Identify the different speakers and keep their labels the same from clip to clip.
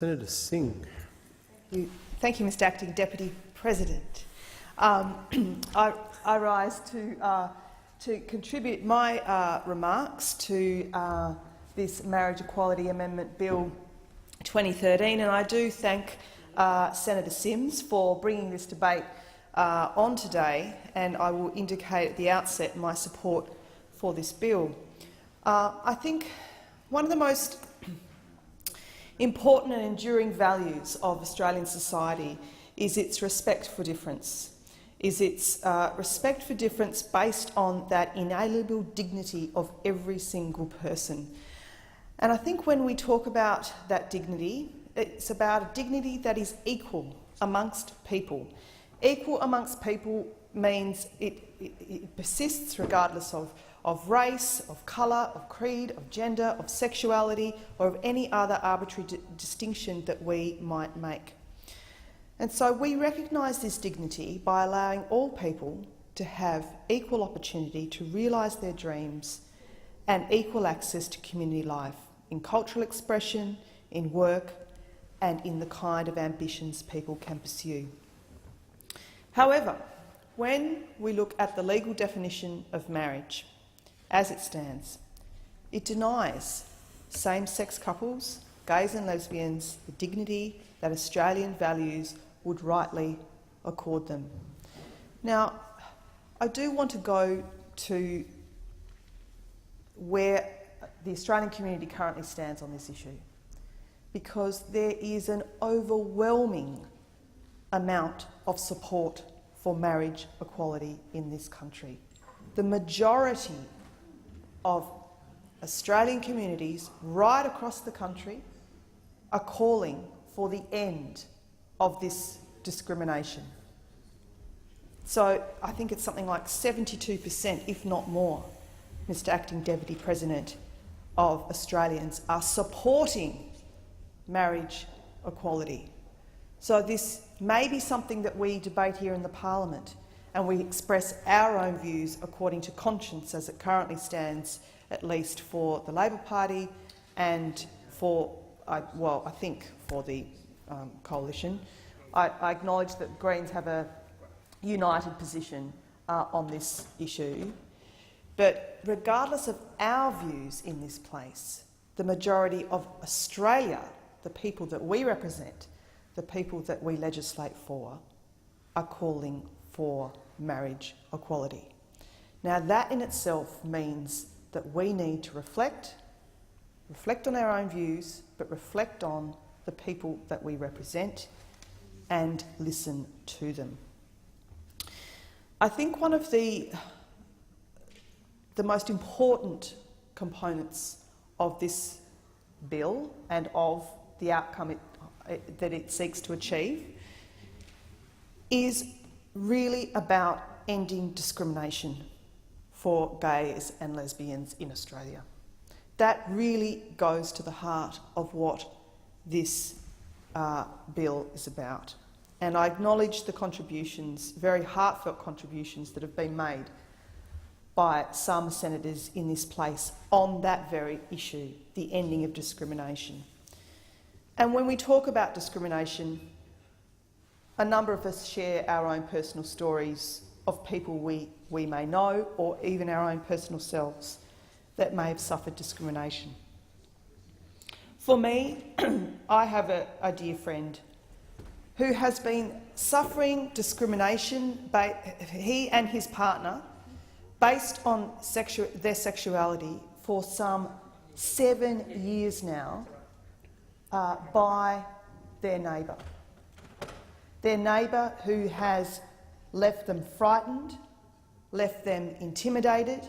Speaker 1: Senator Singh.
Speaker 2: Thank you, Mr Acting Deputy President. I rise to contribute my remarks to this Marriage Equality Amendment Bill 2013, and I do thank Senator Sims for bringing this debate on today, and I will indicate at the outset my support for this bill. I think one of the most important and enduring values of Australian society is its respect for difference, respect for difference based on that inalienable dignity of every single person. And I think when we talk about that dignity, it's about a dignity that is equal amongst people. Equal amongst people means it persists regardless of race, of colour, of creed, of gender, of sexuality, or of any other arbitrary distinction that we might make. And so we recognise this dignity by allowing all people to have equal opportunity to realise their dreams and equal access to community life, in cultural expression, in work, and in the kind of ambitions people can pursue. However, when we look at the legal definition of marriage, as it stands, it denies same-sex couples, gays and lesbians, the dignity that Australian values would rightly accord them. Now, I do want to go to where the Australian community currently stands on this issue, because there is an overwhelming amount of support for marriage equality in this country. The majority of Australian communities right across the country are calling for the end of this discrimination. So I think it's something like 72%, if not more, Mr Acting Deputy President, of Australians are supporting marriage equality. So this may be something that we debate here in the Parliament, and we express our own views according to conscience as it currently stands, at least for the Labor Party and for, I think, for the Coalition. I acknowledge that Greens have a united position on this issue, but regardless of our views in this place, the majority of Australia, the people that we represent, the people that we legislate for, are calling for marriage equality. Now, that in itself means that we need to reflect on our own views, but reflect on the people that we represent and listen to them. I think one of the most important components of this bill and of the outcome that it seeks to achieve is really about ending discrimination for gays and lesbians in Australia. That really goes to the heart of what this bill is about. And I acknowledge the contributions, very heartfelt contributions, that have been made by some senators in this place on that very issue, the ending of discrimination. And when we talk about discrimination, a number of us share our own personal stories of people we may know, or even our own personal selves that may have suffered discrimination. For me, I have a dear friend who has been suffering discrimination, he and his partner, based on their sexuality for some 7 years now, by their neighbour. Their neighbour who has left them frightened, left them intimidated.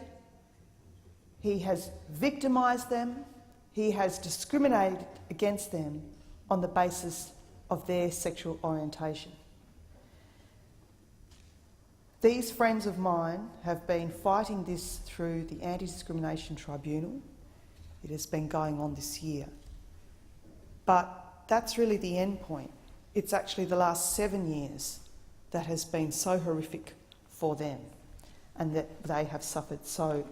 Speaker 2: He has victimised them. He has discriminated against them on the basis of their sexual orientation. These friends of mine have been fighting this through the Anti-Discrimination Tribunal. It has been going on this year. But that's really the end point. It's actually the last 7 years that has been so horrific for them, and that they have suffered so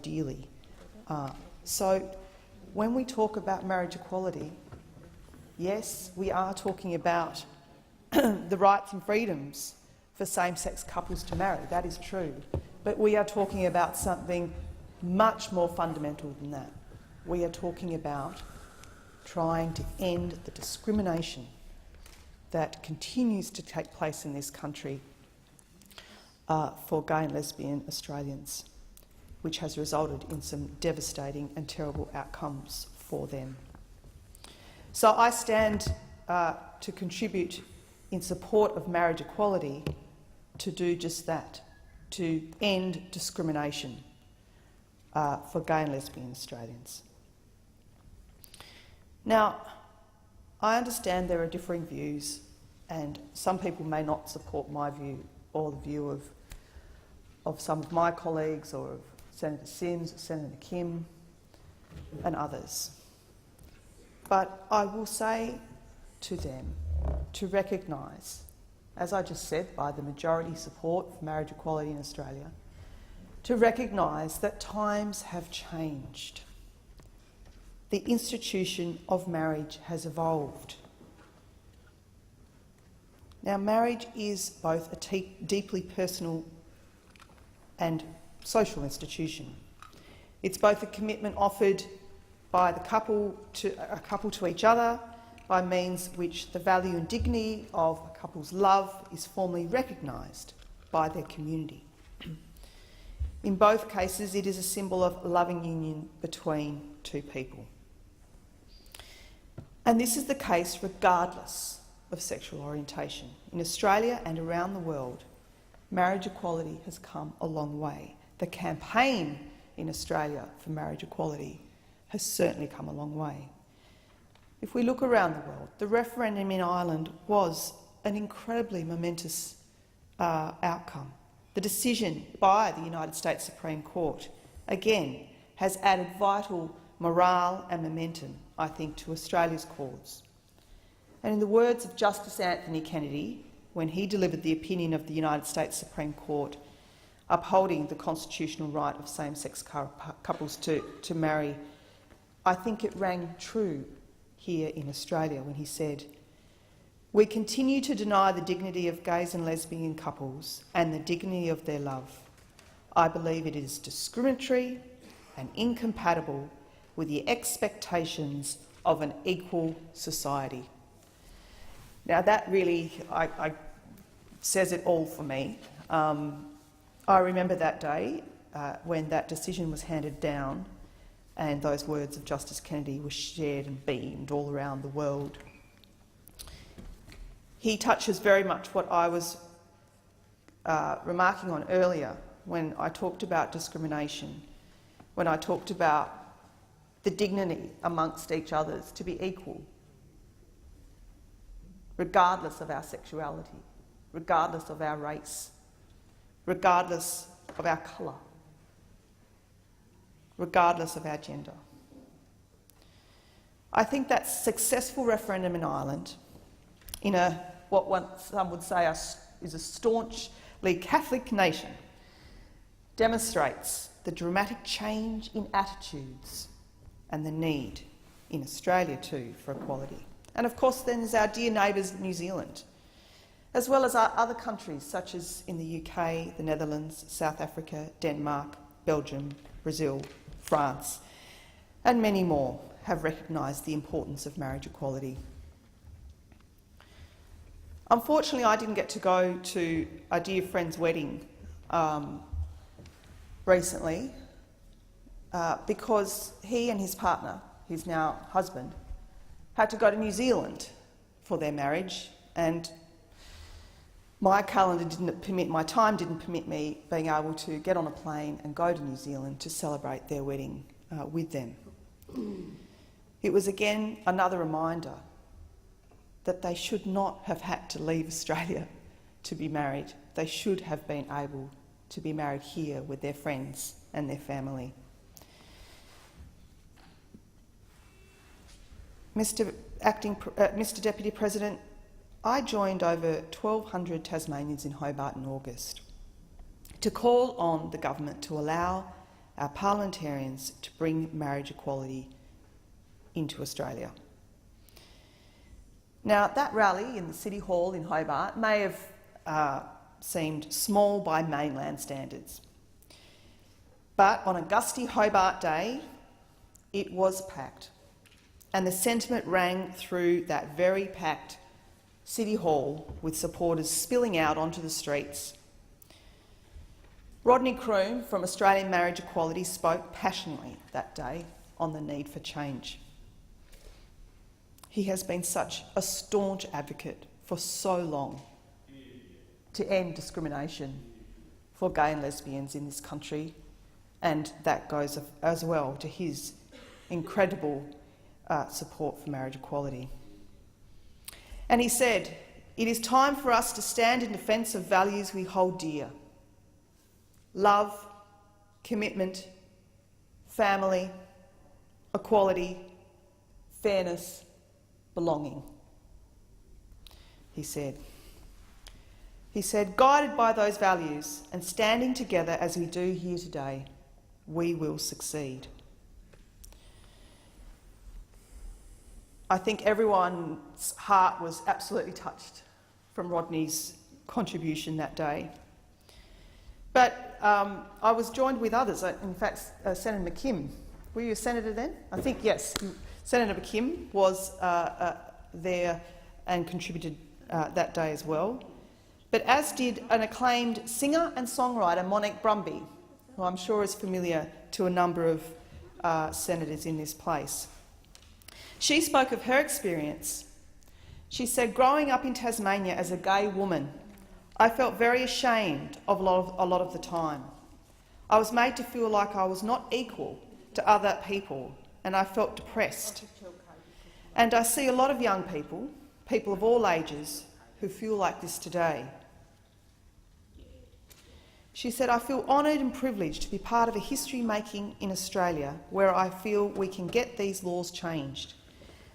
Speaker 2: dearly. So when we talk about marriage equality, Yes, we are talking about the rights and freedoms for same-sex couples to marry. That is true. But we are talking about something much more fundamental than that. We are talking about trying to end the discrimination that continues to take place in this country for gay and lesbian Australians, which has resulted in some devastating and terrible outcomes for them. So I stand to contribute in support of marriage equality to do just that, to end discrimination for gay and lesbian Australians. Now, I understand there are differing views, and some people may not support my view or the view of some of my colleagues or of Senator Sims, Senator Kim and others. But I will say to them to recognise, as I just said, by the majority support for marriage equality in Australia, to recognise that times have changed. The institution of marriage has evolved. Now, marriage is both a deeply personal and social institution. It's both a commitment offered by a couple to each other, by means which the value and dignity of a couple's love is formally recognised by their community. In both cases, it is a symbol of loving union between two people. And this is the case regardless of sexual orientation. In Australia and around the world, marriage equality has come a long way. The campaign in Australia for marriage equality has certainly come a long way. If we look around the world, the referendum in Ireland was an incredibly momentous outcome. The decision by the United States Supreme Court, again, has added vital morale and momentum, I think, to Australia's cause. And in the words of Justice Anthony Kennedy, when he delivered the opinion of the United States Supreme Court upholding the constitutional right of same-sex couples to marry, I think it rang true here in Australia when he said, "We continue to deny the dignity of gays and lesbian couples and the dignity of their love. I believe it is discriminatory and incompatible with the expectations of an equal society." Now that really says it all for me. I remember that day when that decision was handed down and those words of Justice Kennedy were shared and beamed all around the world. He touches very much what I was remarking on earlier when I talked about discrimination, when I talked about the dignity amongst each others to be equal, regardless of our sexuality, regardless of our race, regardless of our colour, regardless of our gender. I think that successful referendum in Ireland, in some would say is a staunchly Catholic nation, demonstrates the dramatic change in attitudes and the need in Australia too for equality. And of course then there's our dear neighbours New Zealand, as well as our other countries such as in the UK, the Netherlands, South Africa, Denmark, Belgium, Brazil, France, and many more have recognised the importance of marriage equality. Unfortunately, I didn't get to go to a dear friend's wedding recently because he and his partner, his now husband, had to go to New Zealand for their marriage, and my calendar didn't permit, my time didn't permit me being able to get on a plane and go to New Zealand to celebrate their wedding with them. It was again another reminder that they should not have had to leave Australia to be married. They should have been able to be married here with their friends and their family. Mr. Deputy President, I joined over 1,200 Tasmanians in Hobart in August to call on the government to allow our parliamentarians to bring marriage equality into Australia. Now, that rally in the City Hall in Hobart may have seemed small by mainland standards, but on a gusty Hobart day, it was packed, and the sentiment rang through that very packed City Hall with supporters spilling out onto the streets. Rodney Croome from Australian Marriage Equality spoke passionately that day on the need for change. He has been such a staunch advocate for so long to end discrimination for gay and lesbians in this country, and that goes as well to his incredible support for marriage equality. And he said, "It is time for us to stand in defence of values we hold dear: love, commitment, family, equality, fairness, belonging." He said, "Guided by those values and standing together as we do here today, we will succeed." I think everyone's heart was absolutely touched from Rodney's contribution that day. But I was joined with others. In fact, Senator McKim, were you a senator then? I think yes. Senator McKim was there and contributed that day as well. But as did an acclaimed singer and songwriter, Monique Brumby, who I'm sure is familiar to a number of senators in this place. She spoke of her experience. She said, "Growing up in Tasmania as a gay woman, I felt very ashamed of a lot of the time. I was made to feel like I was not equal to other people, and I felt depressed. And I see a lot of young people, people of all ages, who feel like this today." She said, "I feel honoured and privileged to be part of a history-making in Australia where I feel we can get these laws changed.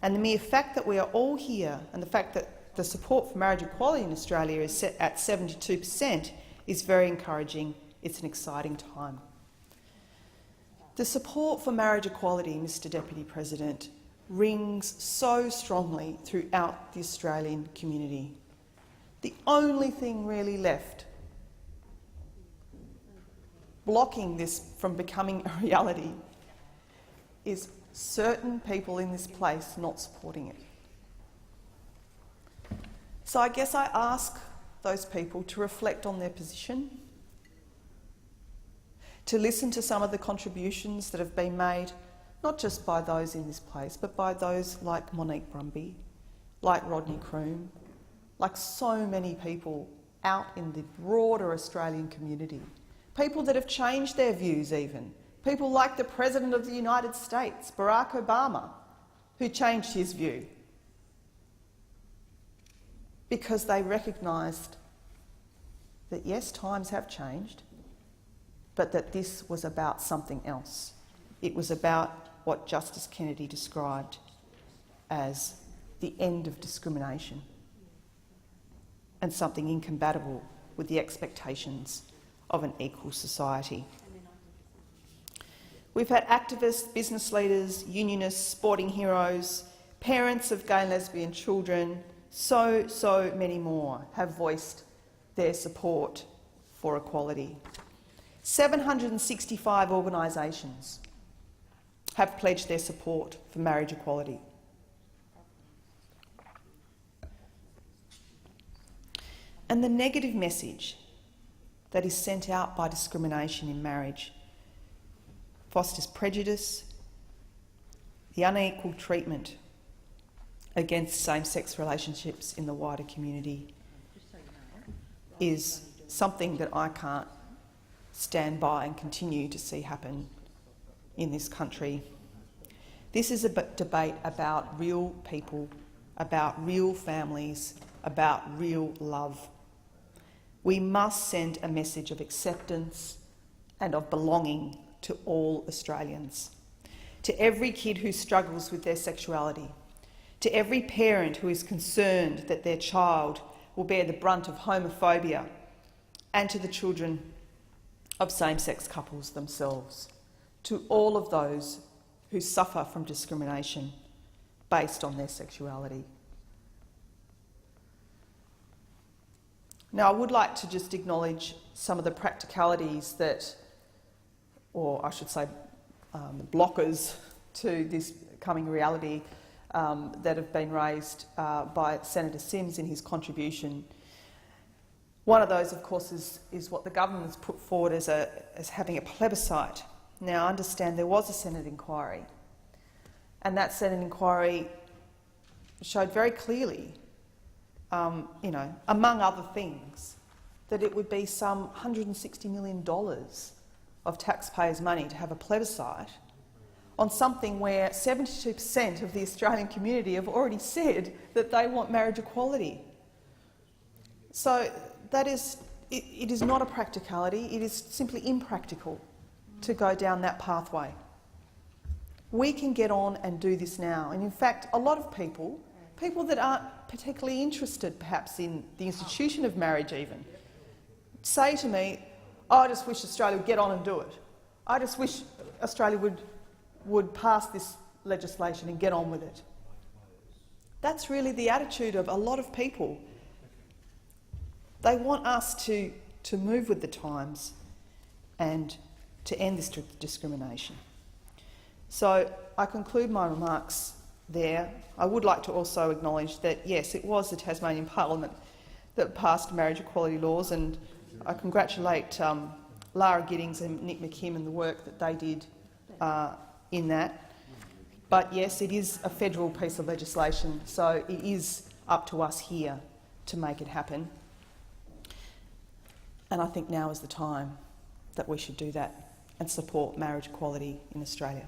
Speaker 2: And the mere fact that we are all here and the fact that the support for marriage equality in Australia is set at 72% is very encouraging. It's an exciting time." The support for marriage equality, Mr Deputy President, rings so strongly throughout the Australian community. The only thing really left blocking this from becoming a reality is certain people in this place not supporting it. So I guess I ask those people to reflect on their position, to listen to some of the contributions that have been made, not just by those in this place, but by those like Monique Brumby, like Rodney Croome, like so many people out in the broader Australian community, people that have changed their views even, people like the President of the United States, Barack Obama, who changed his view because they recognised that, yes, times have changed, but that this was about something else. It was about what Justice Kennedy described as the end of discrimination and something incompatible with the expectations of an equal society. We've had activists, business leaders, unionists, sporting heroes, parents of gay and lesbian children, so many more have voiced their support for equality. 765 organisations have pledged their support for marriage equality. And the negative message that is sent out by discrimination in marriage fosters prejudice, the unequal treatment against same-sex relationships in the wider community is something that I can't stand by and continue to see happen in this country. This is a debate about real people, about real families, about real love. We must send a message of acceptance and of belonging to all Australians, to every kid who struggles with their sexuality, to every parent who is concerned that their child will bear the brunt of homophobia, and to the children of same-sex couples themselves, to all of those who suffer from discrimination based on their sexuality. Now, I would like to just acknowledge some of the practicalities that, or I should say blockers to this coming reality that have been raised by Senator Sims in his contribution. One of those, of course, is what the government has put forward as having a plebiscite. Now, I understand there was a Senate inquiry, and that Senate inquiry showed very clearly, among other things, that it would be some $160 million of taxpayers' money to have a plebiscite on something where 72% of the Australian community have already said that they want marriage equality. So that is, it is not a practicality, it is simply impractical to go down that pathway. We can get on and do this now, and in fact a lot of people that aren't particularly interested perhaps in the institution of marriage even, say to me, oh, I just wish Australia would get on and do it. I just wish Australia would pass this legislation and get on with it. That's really the attitude of a lot of people. They want us to move with the times and to end this discrimination. So I conclude my remarks there. I would like to also acknowledge that, yes, it was the Tasmanian Parliament that passed marriage equality laws, and I congratulate Lara Giddings and Nick McKim and the work that they did in that. But yes, it is a federal piece of legislation, so it is up to us here to make it happen. And I think now is the time that we should do that and support marriage equality in Australia.